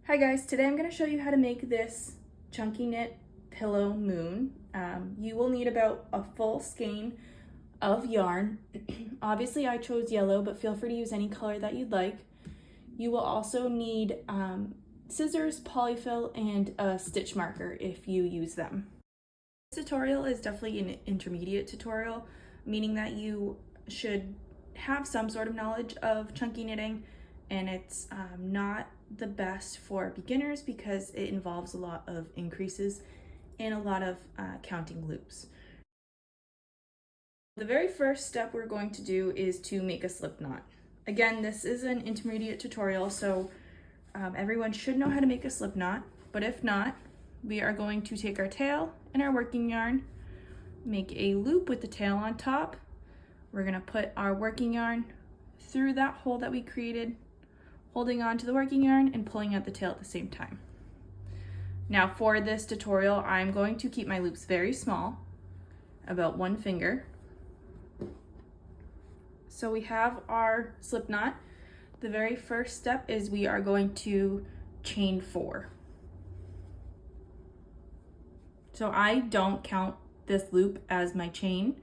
Hi guys, today I'm going to show you how to make this chunky knit pillow moon. You will need about a full skein of yarn. Obviously I chose yellow, but feel free to use any color that you'd like. You will also need scissors, polyfill, and a stitch marker if you use them. This tutorial is definitely an intermediate tutorial, meaning that you should have some sort of knowledge of chunky knitting, and it's not the best for beginners because it involves a lot of increases and a lot of counting loops. The very first step we're going to do is to make a slip knot. Again, this is an intermediate tutorial, so everyone should know how to make a slip knot, but if not, we are going to take our tail and our working yarn, make a loop with the tail on top. We're gonna put our working yarn through that hole that we created, holding on to the working yarn and pulling out the tail at the same time. Now for this tutorial, I'm going to keep my loops very small, about 1 finger. So we have our slip knot. The very first step is we are going to chain 4. So I don't count this loop as my chain,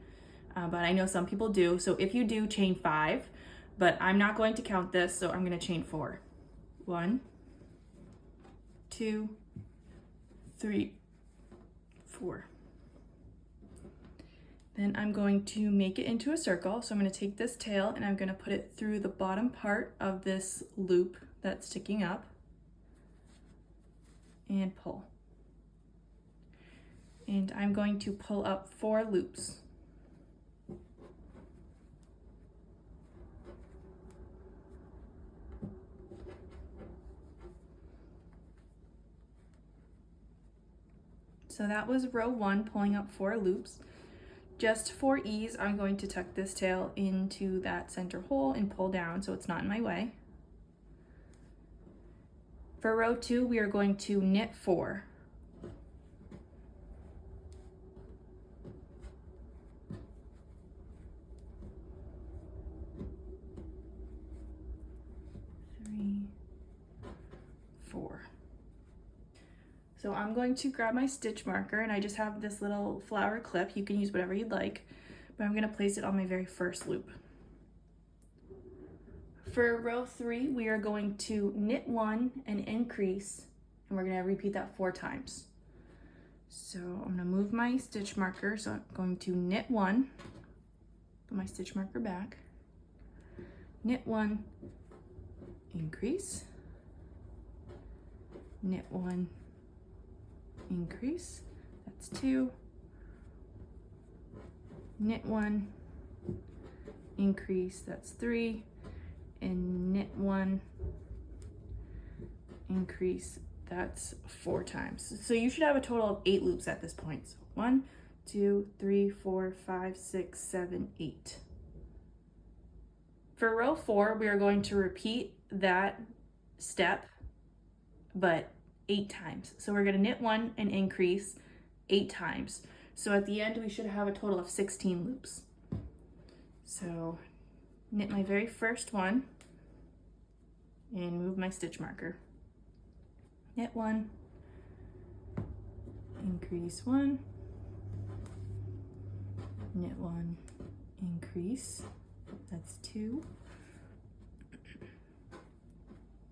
but I know some people do. So if you do, chain 5, but I'm not going to count this, so I'm going to chain 4. 1, 2, 3, 4. Then I'm going to make it into a circle. So I'm going to take this tail and I'm going to put it through the bottom part of this loop that's sticking up and pull. And I'm going to pull up 4 loops. So that was row 1, pulling up 4 loops. Just for ease, I'm going to tuck this tail into that center hole and pull down so it's not in my way. For row 2, we are going to knit 4. So I'm going to grab my stitch marker, and I just have this little flower clip. You can use whatever you'd like, but I'm going to place it on my very first loop. For row 3, we are going to knit 1 and increase, and we're going to repeat that 4 times. So I'm going to move my stitch marker, so I'm going to knit 1, put my stitch marker back, knit 1, increase, knit 1, increase, that's 2, knit 1, increase, that's 3, and knit 1, increase, that's 4 times. So you should have a total of 8 loops at this point. So 1, 2, 3, 4, 5, 6, 7, 8. For row 4, we are going to repeat that step, but 8 times. So we're going to knit 1 and increase 8 times. So at the end, we should have a total of 16 loops. So knit my very first one and move my stitch marker. Knit 1, increase 1, knit 1, increase, that's 2,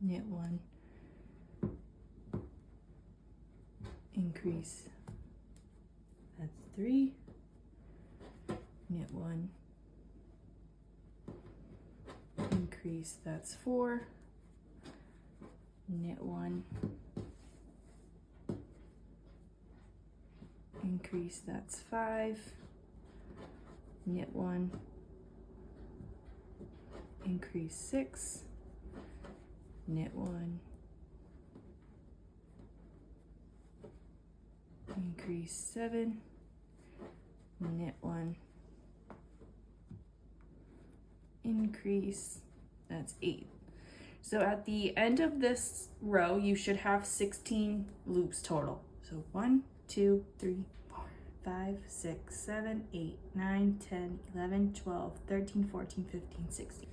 knit 1, increase, that's 3, knit 1, increase, that's 4, knit 1, increase, that's 5, knit 1, increase, 6, knit 1, increase, 7, knit 1, increase, that's 8. So at the end of this row, you should have 16 loops total. So 1, 2, 3, 4, 5, 6, 7, 8, 9, 10, 11, 12, 13, 14, 15, 16.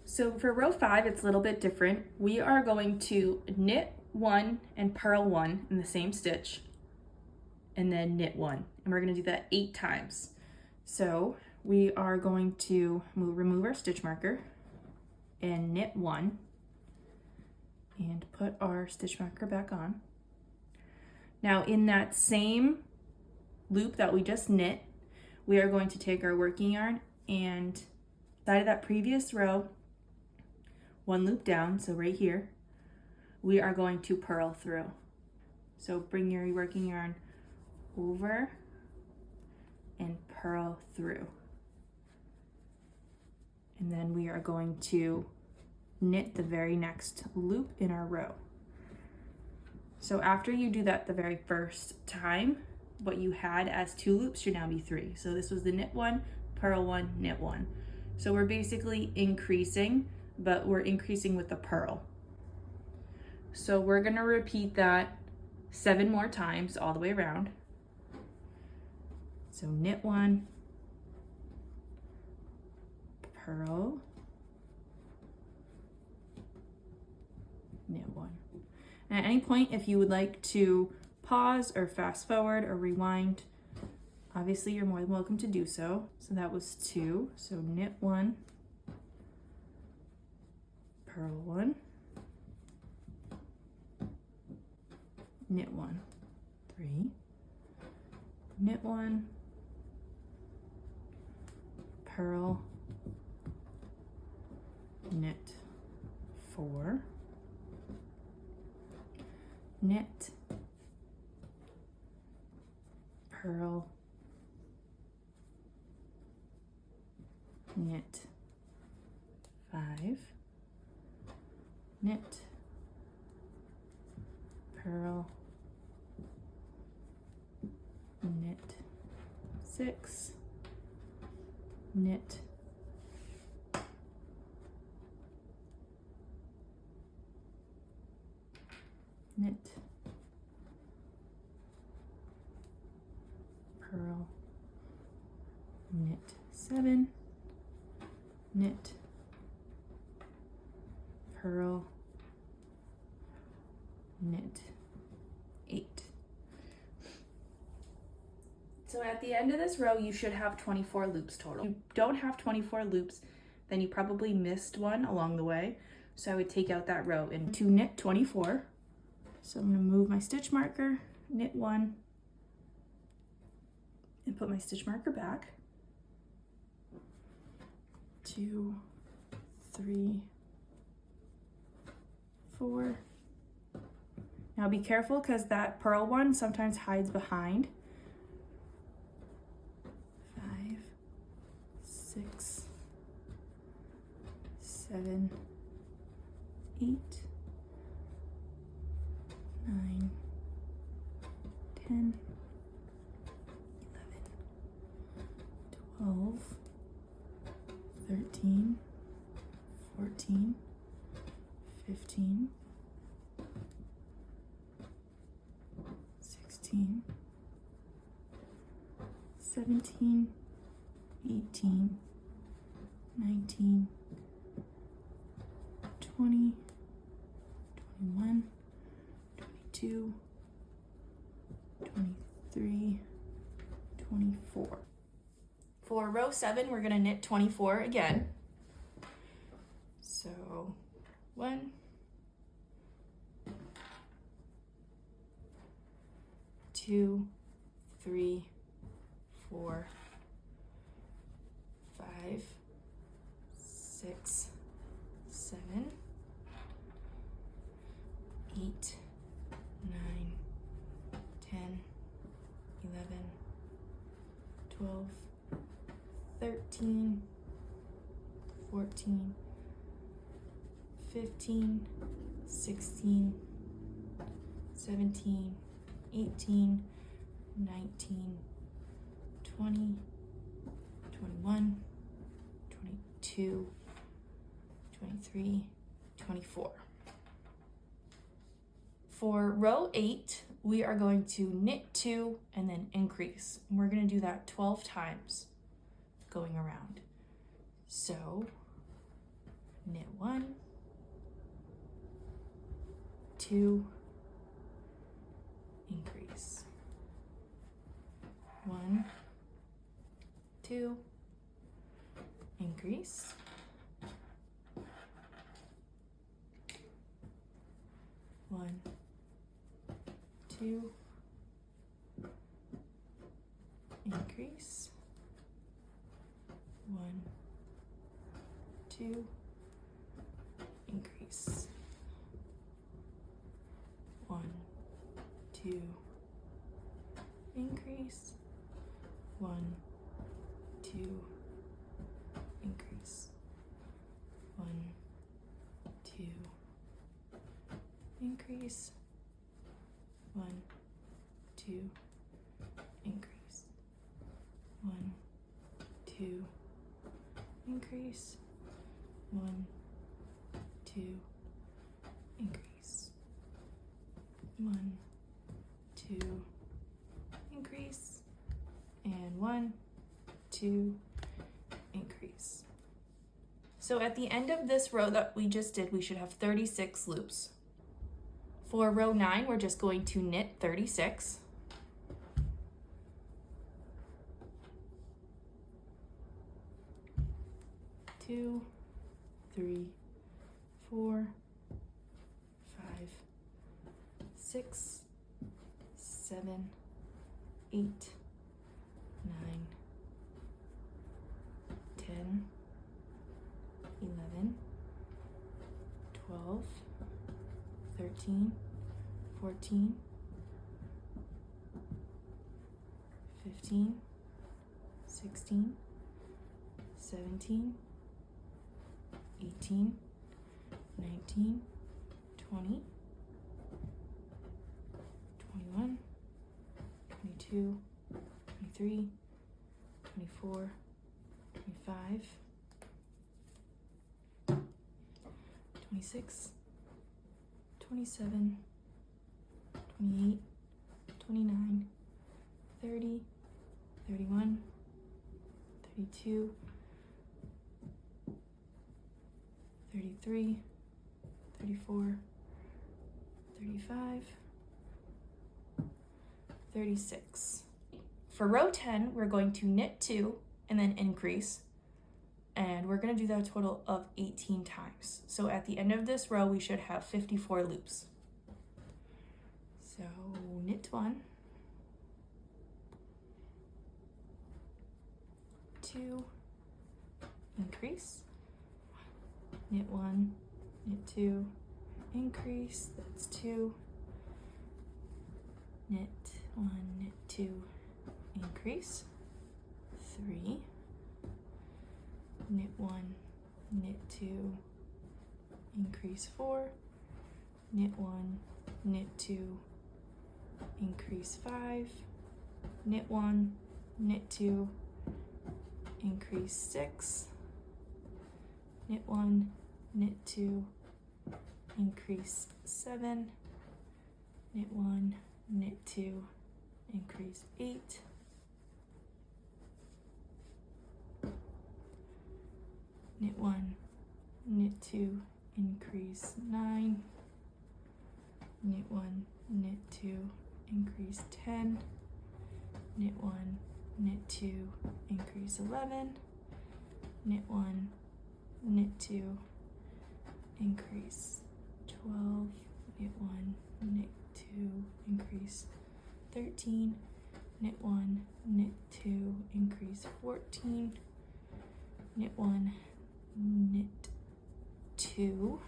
So for row 5, it's a little bit different. We are going to knit one and purl one in the same stitch, and then knit one. And we're gonna do that 8 times. So we are going to remove our stitch marker and knit one and put our stitch marker back on. Now in that same loop that we just knit, we are going to take our working yarn and side of that previous row, 1 loop down, so right here, we are going to purl through. So bring your working yarn over and purl through. And then we are going to knit the very next loop in our row. So after you do that the very first time, what you had as 2 loops should now be 3. So this was the knit 1, purl 1, knit 1. So we're basically increasing, but we're increasing with the purl. So we're gonna repeat that 7 more times all the way around. So knit 1, purl, knit 1. And at any point, if you would like to pause or fast forward or rewind, obviously you're more than welcome to do so. So that was 2, so knit 1, purl 1, knit 1, 3, knit 1, purl, knit 4, knit, purl, knit 5, knit, purl, knit 6, knit, knit, purl, knit 7, knit, purl, knit 8. So at the end of this row, you should have 24 loops total. If you don't have 24 loops, then you probably missed one along the way. So I would take out that row and to knit 24. So I'm gonna move my stitch marker, knit 1, and put my stitch marker back. 2, 3, 4. Now be careful because that purl one sometimes hides behind. 5, 6, 7, 8, 9, 10, 11, 12, 13, 14, 15, 16, 17, 18, 19, 20, 21, 22, 23, 24. For row 7, we're gonna knit 24 again. So 1, 2, 3, 4, 5, 6, 7, 8, 9, 10, 11, 12, 13, 14, 15, 16, 17, 18, 19, 20, 21, 22, 23, 24. For row 8, we are going to knit 2 and then increase. And we're going to do that 12 times going around. So knit 1, 2, 2, increase, 1, 2, increase, 1, 2, increase, 1, 2, increase, 1, 2, increase, 1, 2, increase, 1, 2, increase, 1, 2, increase, 1, 2, increase, 1, 2, increase, and 1, 2, increase. So at the end of this row that we just did, we should have 36 loops. For row 9, we're just going to knit 36. Two, 3, 4, 5, 6, 7, 8, 9, 10, 11, 12, 13, 14, 15, 16, 17, 18, 19, 20, 21, 22, 23, 24, 25, 26, 27, 28, 29, 30, 31, 32, 33, 34, 35, 36. For row 10, we're going to knit 2 and then increase, and we're going to do that a total of 18 times. So at the end of this row, we should have 54 loops. So knit 1, 2, increase, knit 1, knit 2, increase, that's 2, knit 1, knit 2, increase, 3, knit 1, knit 2, increase 4, knit 1, knit 2, increase 5, knit 1, knit 2, increase 6, knit 1, knit 2, increase 7, knit 1, knit 2, increase 8, knit 1, knit 2, increase 9, knit 1, knit 2, increase 10, knit 1, knit 2, increase 11, knit 1, knit 2, increase 12, knit 1, knit 2, increase 13, knit 1, knit 2, increase 14, knit 1, knit 2,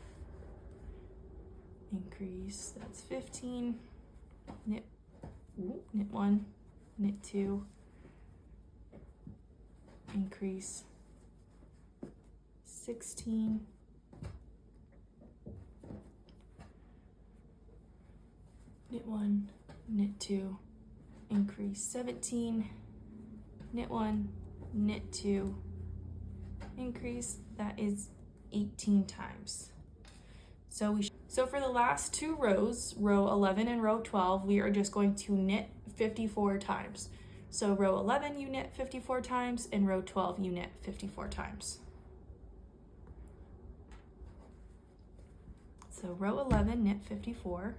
increase, that's 15, knit 1, knit 2, increase 16, knit 1, knit 2, increase 17, knit 1, knit 2, increase, that is 18 times. So for the last 2 rows, row 11 and row 12, we are just going to knit 54 times. So row 11 you knit 54 times, and row 12 you knit 54 times. So row 11 knit 54.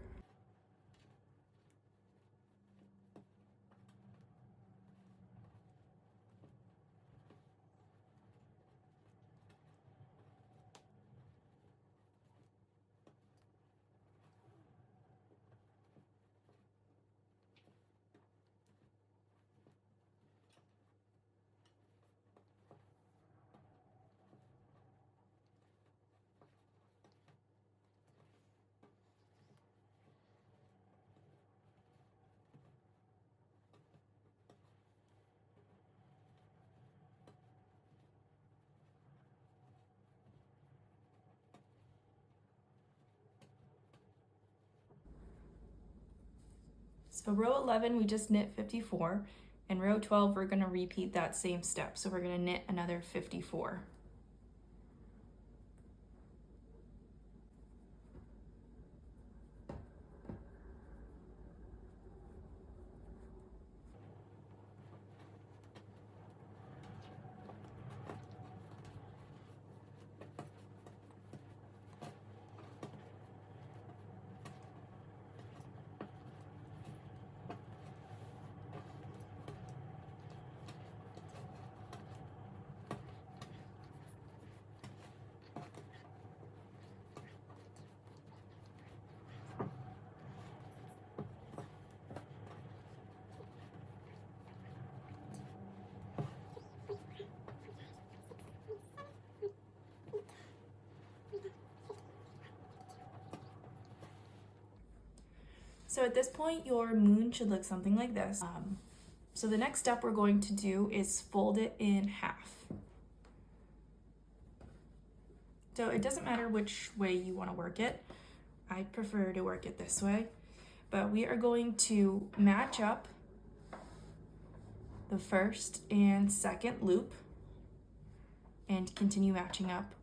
So row 11, we just knit 54, and row 12, we're gonna repeat that same step. So we're gonna knit another 54. So at this point, your moon should look something like this. So the next step we're going to do is fold it in half. So it doesn't matter which way you want to work it. I prefer to work it this way, but we are going to match up the first and second loop and continue matching up,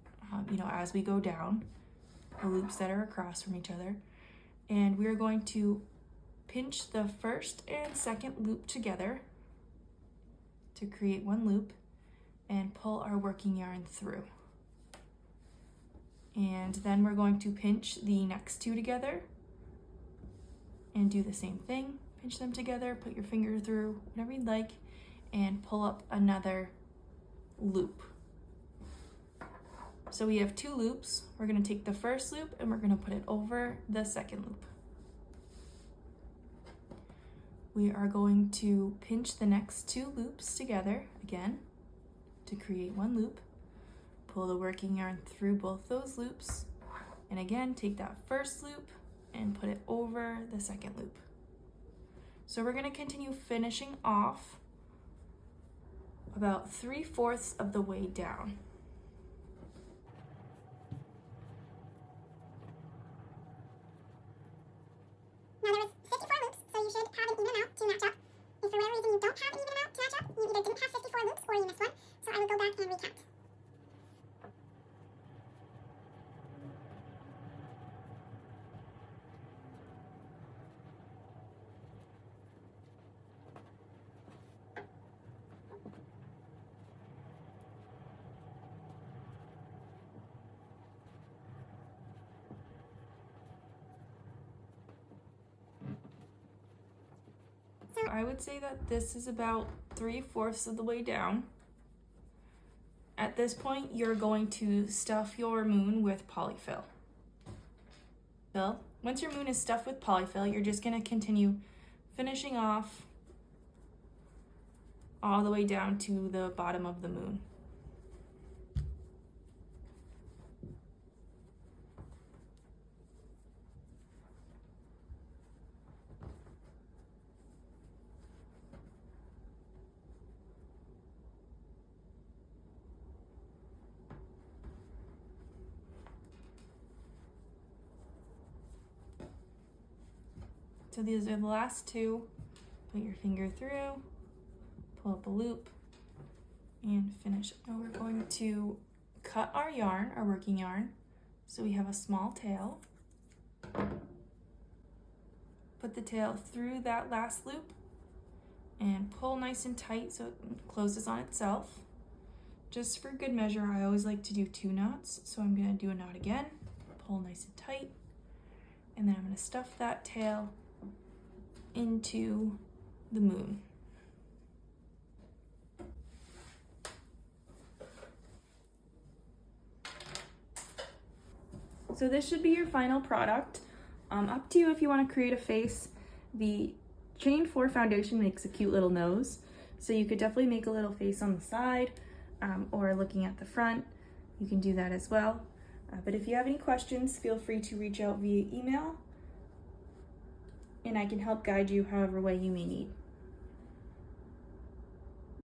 as we go down the loops that are across from each other. And we're going to pinch the first and second loop together to create one loop and pull our working yarn through. And then we're going to pinch the next two together and do the same thing. Pinch them together, put your finger through, whatever you'd like, and pull up another loop. So we have two loops. We're gonna take the first loop and we're gonna put it over the second loop. We are going to pinch the next two loops together again to create one loop. Pull the working yarn through both those loops, and again, take that first loop and put it over the second loop. So we're gonna continue finishing off about 3/4 of the way down. Now there was 54 loops, so you should have an even amount to match up. If for whatever reason you don't have an even amount to match up, you either didn't have 54 loops or you missed one, so I would go back and recount. I would say that this is about 3/4 of the way down. At this point, you're going to stuff your moon with polyfill. Once your moon is stuffed with polyfill, you're just going to continue finishing off all the way down to the bottom of the moon. So these are the last two. Put your finger through, pull up a loop, and finish. Now we're going to cut our yarn, our working yarn, so we have a small tail. Put the tail through that last loop and pull nice and tight so it closes on itself. Just for good measure, I always like to do 2 knots, so I'm going to do a knot again, pull nice and tight, and then I'm going to stuff that tail into the moon. So this should be your final product. Up to you if you want to create a face. The Chain 4 foundation makes a cute little nose, so you could definitely make a little face on the side or looking at the front. You can do that as well. But if you have any questions, feel free to reach out via email, and I can help guide you however way you may need.